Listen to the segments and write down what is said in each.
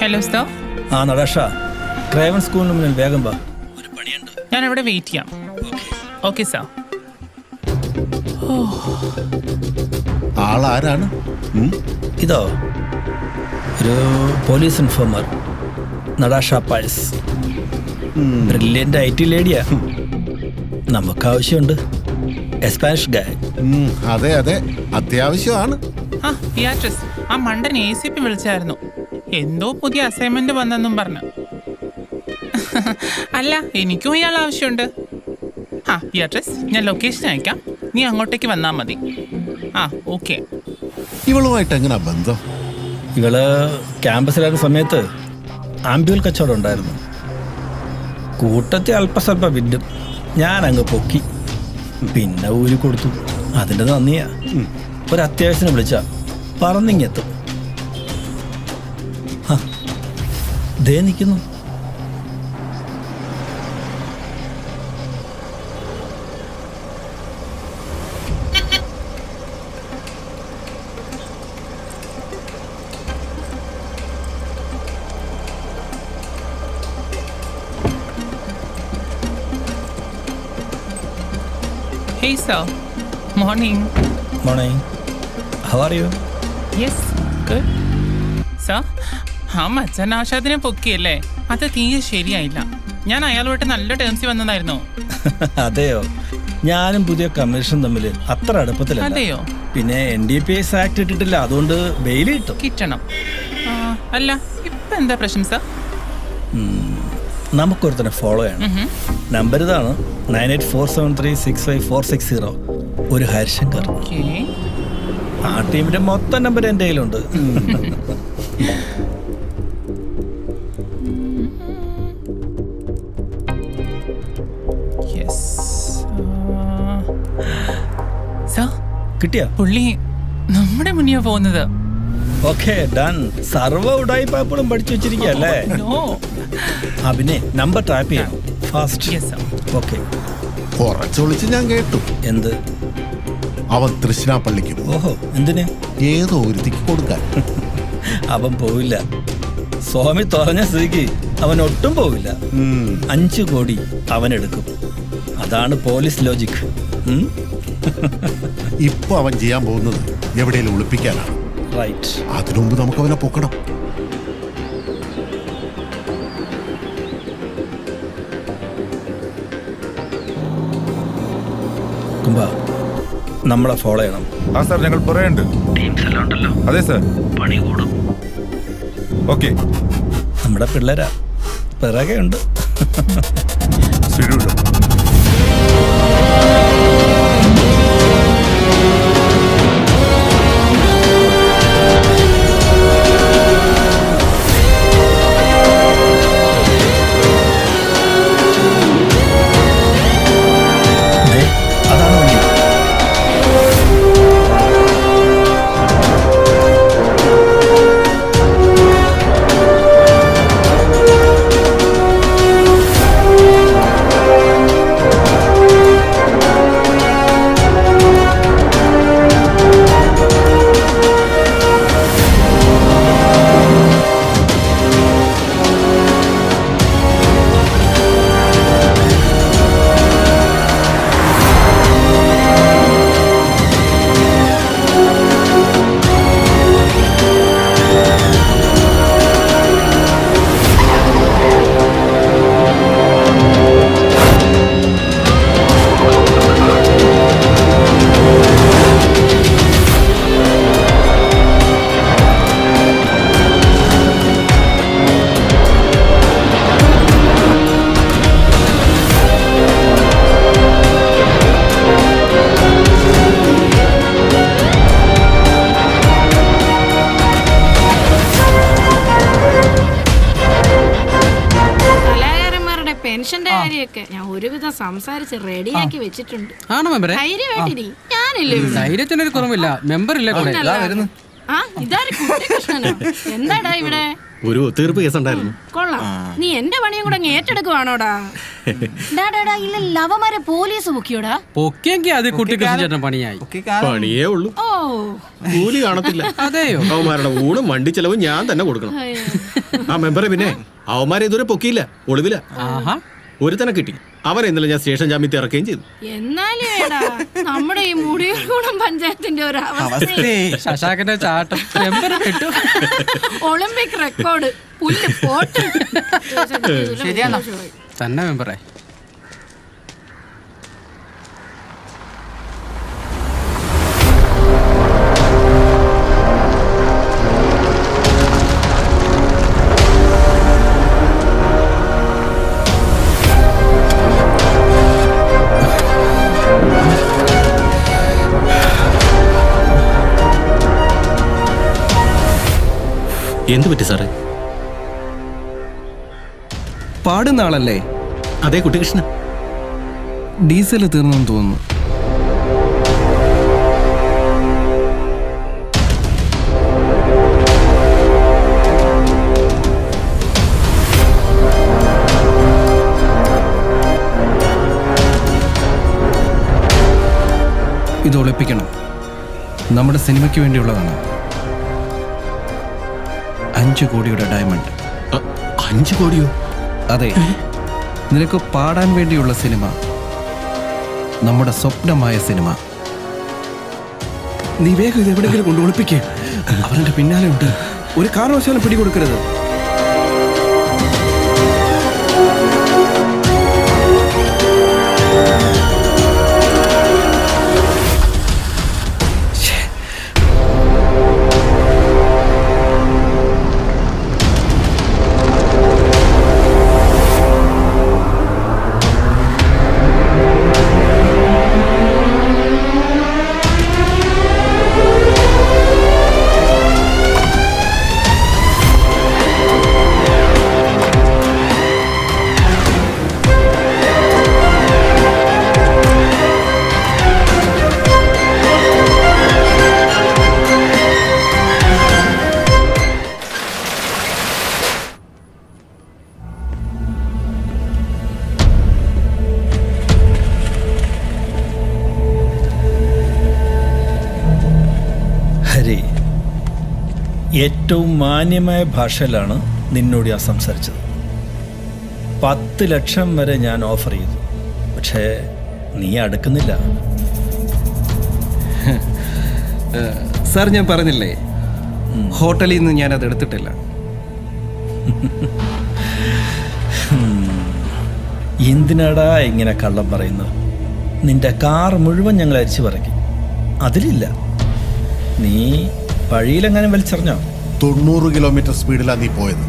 Hello sir. ആ നടേഷ, driver സ്കൂളിന് മുന്നിൽ വേഗം വാ, ഒരു പണിയുണ്ട്. ഞാൻ ഇവിടെ വെയിറ്റ് ചെയ്യാം. Okay sir. ആളാരാണ്? ഇതോ ഒരു police informer, Natasha Pius. Brilliant IT ലേഡിയാ. നമുക്ക് ആവശ്യമുണ്ട്. സ്പാനിഷ് ഗായ്. അതെ അതെ, അത്യാവശ്യമാണ്. ആ ബിയാട്രിസ്, ആ മണ്ടൻ ACP വിളിച്ചായിരുന്നു. എന്തോ പുതിയ അസൈൻമെന്റ് വന്നെന്നും പറഞ്ഞു. അല്ല, എനിക്കും ഇയാൾ ആവശ്യമുണ്ട്. ആ ബിയാട്രിസ്, ഞാൻ ലൊക്കേഷൻ അയക്കാം, നീ അങ്ങോട്ടേക്ക് വന്നാൽ മതി. ആ ഓക്കെ. ഇവളുമായിട്ട് എങ്ങനെയാ ബന്ധം? ഇവള് ക്യാമ്പസിലായിരുന്ന സമയത്ത് ആംബ്യൂൽ കച്ചവടം ഉണ്ടായിരുന്നു. കൂട്ടത്തിൽ അല്പസ്വല്പം വിറ്റും ഞാൻ അങ്ങ് പൊക്കി, പിന്നെ ഊരി കൊടുത്തു. അതിൻ്റെ നന്ദിയാ. ഒരു അത്യാവശ്യത്തിന് വിളിച്ചാ പറന്നിങ്ങെത്തും. ദേ നിൽക്കുന്നു. Hey sir, morning. Morning. How are you? Yes, good. Sir, ആ മച്ചൻ ആശാദിനെ പൊക്കിയല്ലേ? അത് തീരെ ശരിയായില്ല. ഞാൻ അയാളുമായിട്ട് നല്ല ടേംസിൽ വന്നതായിരുന്നു. അതെയോ? ഞാനും പുതിയ കമ്മീഷൻ തമ്മിൽ അത്ര അടുപ്പത്തിലല്ല. അതെയോ? പിന്നെ NDPS ആക്ട് ഇട്ടിട്ടില്ല, അതുകൊണ്ട് ബെയിൽ കിട്ടണം. അല്ല, ഇപ്പൊ എന്താ പ്രശ്നം സർ? നമുക്കൊരുത്തനെ ഫോളോ ചെയ്യണം. നമ്പർ ഇതാണ് 9847365460. ഒരു ഹരിശങ്കർ. ആ ടീമിന്റെ മൊത്തം നമ്പർ എൻ്റെ കയ്യിലുണ്ട്. കിട്ടിയ പുള്ളി നമ്മുടെ മുന്നിയാ പോകുന്നത്. Okay done. സർവ ഉടായിപ്പാപ്പുകളും പഠിച്ചു വെച്ചിരിക്കല്ലേ? പിന്നെ നമ്പർ ട്രാപ്പ് ചെയ്യാം ഫാസ്റ്റ്. ഓക്കെ. കുറച്ചൊളിച്ച് ഞാൻ കേട്ടു. എന്ത്? അവൻ തൃശ്ശിനാപ്പള്ളിക്ക്. ഓഹോ, എന്തിന്? ഏതോ ഒരുത്തിക്ക് കൊടുക്കാൻ. അവൻ പോവില്ല. സ്വാമി തുറഞ്ഞ സ്ഥിതിക്ക് അവൻ ഒട്ടും പോവില്ല. 5 കോടി അവൻ എടുക്കും. അതാണ് പോലീസ് ലോജിക്. ഇപ്പൊ അവൻ ചെയ്യാൻ പോകുന്നത് എവിടെയെങ്കിലും ഒളിപ്പിക്കാനാണ്. റൈറ്റ്. അതിനു മുമ്പ് നമുക്ക് അവനെ പൊക്കണം. നമ്മളെ ഫോളോ ചെയ്യണം. ആ സാർ, ഞങ്ങൾ പറയുന്നുണ്ട്. അതെ സാർ, പണി കൂടും. ഓക്കെ. നമ്മുടെ പിള്ളേരാ, പിറകെ ഉണ്ട്. ശരിയുണ്ടോ? പെൻഷന്റെ കാര്യമൊക്കെ ഞാൻ ഒരുവിധം സംസാരിച്ച് റെഡിയാക്കി വെച്ചിട്ടുണ്ട്. ധൈര്യത്തിനൊരു കുറവില്ല. മെമ്പർ ഇല്ലേ? എന്താടാ ഇവിടെ ഒരു ഒത്തുതീർപ്പ് കേസ് ഉണ്ടായിരുന്നു. കൊള്ളാം, നീ എന്റെ പണിയും കൂടെ ഏറ്റെടുക്കുവാണോടാ? ലവമാരെ പോലീസ് പൊക്കിയോടാ? പൊക്കിയെങ്കിൽ അത് കുട്ടിക്ക് പണിയായി. പണിയേ ഉള്ളൂ, കൂലി കാണത്തില്ല. അതെയോ? അവന്മാരുടെ ഊണും വണ്ടി ചെലവും ഞാൻ തന്നെ കൊടുക്കണം. ആ മെമ്പറെ പിന്നെ അവന്മാരെ ഇതുവരെ പൊക്കിയില്ല, ഒളിവില. ആഹാ. ഒരുത്തനെ കിട്ടി, അവനെ ഇന്നലെ ഞാൻ സ്റ്റേഷൻ ജാമ്യത്തിൽ ഇറക്കുകയും ചെയ്തു. എന്നാലും എടാ നമ്മുടെ ഈ മുടിയൂർകൂടം പഞ്ചായത്തിന്റെ ഒരു അവസ്ഥ ശശാകന്റെ ചാട്ടം മെമ്പർ കിട്ടു. ഒളിമ്പിക് റെക്കോർഡ് പുല്ല് പോട്ട്. ശരിയാണോ? തന്നെ മെമ്പറെ. എന്ത് പറ്റി സാറേ? പാടുന്ന ആളല്ലേ? അതേ കുട്ടികൃഷ്ണൻ. ഡീസൽ തീർന്നെന്ന് തോന്നുന്നു. ഇത് ഒളിപ്പിക്കണം. നമ്മുടെ സിനിമയ്ക്ക് വേണ്ടിയുള്ളതാണ്. 5 കോടിയുടെ ഡയമണ്ട്. 5 കോടിയോ? അതെ, നിനക്ക് പാടാൻ വേണ്ടിയുള്ള സിനിമ, നമ്മുടെ സ്വപ്നമായ സിനിമ. നീ വേഗം ഇത് എവിടെയെങ്കിലും കൊണ്ട് ഒളിപ്പിക്കുക. അവരുടെ പിന്നാലെ ഉണ്ട്. ഒരു കാരണവശാലും പിടികൊടുക്കരുത്. ഹരി, ഏറ്റവും മാന്യമായ ഭാഷയിലാണ് നിന്നോട് ഞാൻ സംസാരിച്ചത്. 10 ലക്ഷം വരെ ഞാൻ ഓഫർ ചെയ്തു, പക്ഷേ നീ അടുക്കുന്നില്ല. സാർ, ഞാൻ പറഞ്ഞില്ലേ, ഹോട്ടലിൽ നിന്ന് ഞാനത് എടുത്തിട്ടില്ല. എന്തിനാടാ ഇങ്ങനെ കള്ളം പറയുന്നത്? നിന്റെ കാർ മുഴുവൻ ഞങ്ങൾ അരിച്ചു പറക്കി, അതിലില്ല. നീ വഴിയിലെങ്ങാനും വലിച്ചെറിഞ്ഞോ? 90 കിലോമീറ്റർ സ്പീഡിലാണ് നീ പോയത്.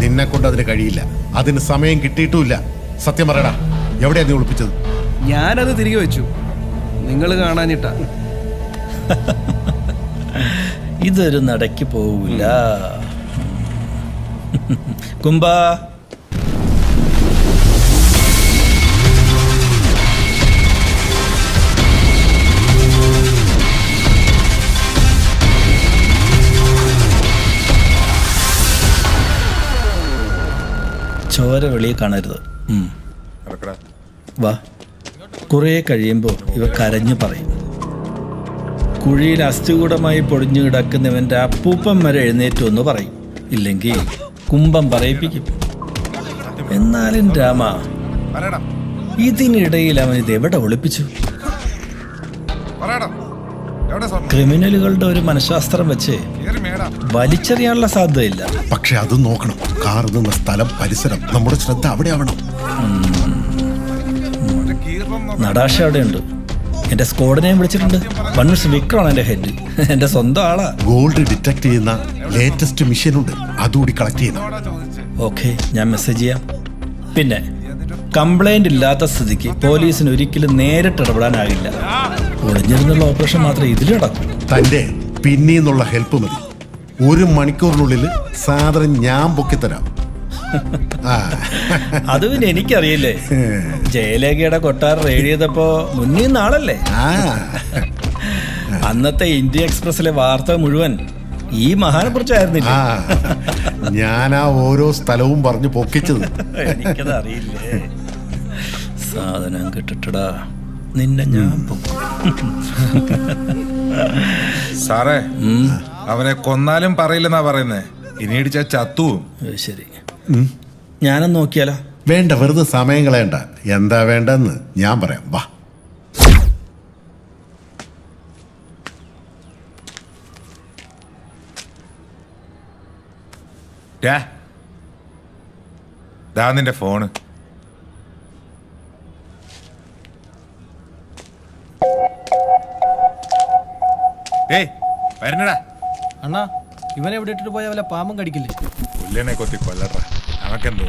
നിന്നെ കൊണ്ട് അതിന് കഴിയില്ല. അതിന് സമയം കിട്ടിയിട്ടുമില്ല. സത്യം പറയടാ, എവിടെയാ നീ ഒളിപ്പിച്ചത്? ഞാനത് തിരികെ വെച്ചു. നിങ്ങൾ കാണാനിട്ടാ. ഇതൊരു നടക്ക് പോവില്ല. കുംഭ, ചോര വെളിയെ കാണരുത്. വാ. കുറേ കഴിയുമ്പോൾ ഇവ കരഞ്ഞു പറയും. കുഴിയിൽ അസ്ഥികൂടമായി പൊടിഞ്ഞു കിടക്കുന്നവൻ്റെ അപ്പൂപ്പൻ വരെ എഴുന്നേറ്റു എന്ന് പറയും. ഇല്ലെങ്കിൽ കുംഭം പറയിപ്പിക്കും. എന്നാലും രാമ, ഇതിനിടയിൽ അവൻ ഇത് എവിടെ ഒളിപ്പിച്ചു? ക്രിമിനലുകളുടെ ഒരു മനഃശാസ്ത്രം വെച്ച് വലിച്ചെറിയാനുള്ള സാധ്യതയില്ല. പക്ഷെ അത് നോക്കണം. കാർ നിന്ന സ്ഥലം, പരിസരം, നമ്മുടെ ശ്രദ്ധ അവിടെ ആവണം. നടാശ അവിടെയുണ്ട്. എന്റെ സ്ക്വാഡിനെയും വിളിച്ചിട്ടുണ്ട്. വൺസ് വിക്രമാണ് എന്റെ ഹെഡ്. എന്റെ സ്വന്തം ആളാ. ഗോൾഡ് ഡിറ്റക്ട് ചെയ്യുന്ന ലേറ്റസ്റ്റ് മിഷൻ ഉണ്ട്, അതുകൂടി കളക്ട് ചെയ്യണം. ഓക്കെ, ഞാൻ മെസ്സേജ് ചെയ്യാം. പിന്നെ കംപ്ലൈന്റ് ഇല്ലാത്ത സ്ഥിതിക്ക് പോലീസിന് ഒരിക്കലും നേരിട്ട് ഇടപെടാനാകില്ല. ഒളിഞ്ഞിരുന്നുള്ള ഓപ്പറേഷൻ മാത്രമേ ഇതിൽ നടക്കൂ. തന്റെ പിന്നീന്നുള്ള ഹെൽപ്പ് മതി. 1 മണിക്കൂറിനുള്ളിൽ സാധനം ഞാൻ പൊക്കിത്തരാം. അത് പിന്നെ എനിക്കറിയില്ലേ. ജയലേഖയുടെ കൊട്ടാരം റെയ്ഡ് ചെയ്തപ്പോ മുന്നിൽ നാളല്ലേ. അന്നത്തെ ഇന്ത്യ എക്സ്പ്രസിലെ വാർത്ത മുഴുവൻ ഈ മഹാനെ കുറിച്ചായിരുന്നില്ല. ഞാനാ ഓരോ സ്ഥലവും പറഞ്ഞു പൊക്കിച്ചത്. എനിക്കത് അറിയില്ലേ. സാധനം കിട്ടിട്ടടാ, നിന്നെ ഞാൻ പൊക്കും. സാറേ, അവനെ കൊന്നാലും പറയില്ലെന്നാ പറയുന്നേ. ഇനി ഇടിച്ചാ ചത്തുവും. ശരി, ഞാനൊന്ന് നോക്കിയാലോ? വേണ്ട, വെറുതെ സമയം കളയണ്ട. എന്താ വേണ്ടെന്ന് ഞാൻ പറയാം, വാ. ദാ നിന്റെ ഫോണ്. ഏയ് വരണടാ. അണ്ണാ, ഇവനെ എവിടെ ഇട്ടിട്ട് പോയാൽ വല്ല പാമ്പം കടിക്കില്ലേ? പുല്ലിനെ കൊത്തി കൊല്ലറ. നമുക്കെന്തോ